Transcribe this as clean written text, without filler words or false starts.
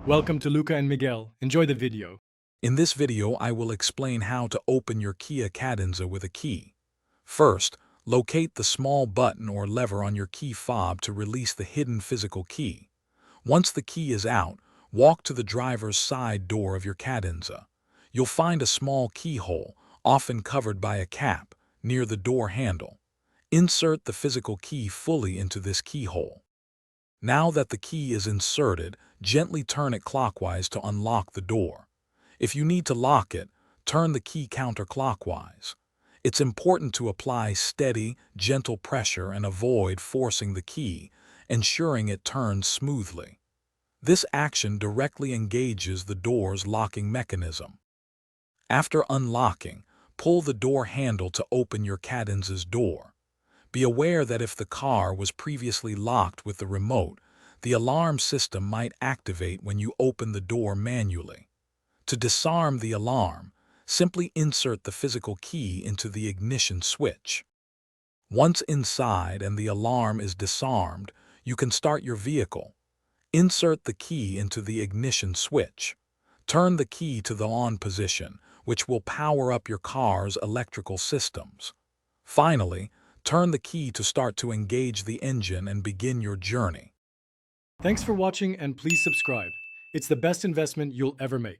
Welcome to Luca and Miguel. Enjoy the video. In this video, I will explain how to open your Kia Cadenza with a key. First, locate the small button or lever on your key fob to release the hidden physical key. Once the key is out, walk to the driver's side door of your Cadenza. You'll find a small keyhole, often covered by a cap, near the door handle. Insert the physical key fully into this keyhole. Now that the key is inserted, gently turn it clockwise to unlock the door. If you need to lock it, turn the key counterclockwise. It's important to apply steady, gentle pressure and avoid forcing the key, ensuring it turns smoothly. This action directly engages the door's locking mechanism. After unlocking, pull the door handle to open your Cadenza's door. Be aware that if the car was previously locked with the remote, the alarm system might activate when you open the door manually. To disarm the alarm, simply insert the physical key into the ignition switch. Once inside and the alarm is disarmed, you can start your vehicle. Insert the key into the ignition switch. Turn the key to the on position, which will power up your car's electrical systems. Finally, turn the key to start to engage the engine and begin your journey. Thanks for watching and please subscribe. It's the best investment you'll ever make.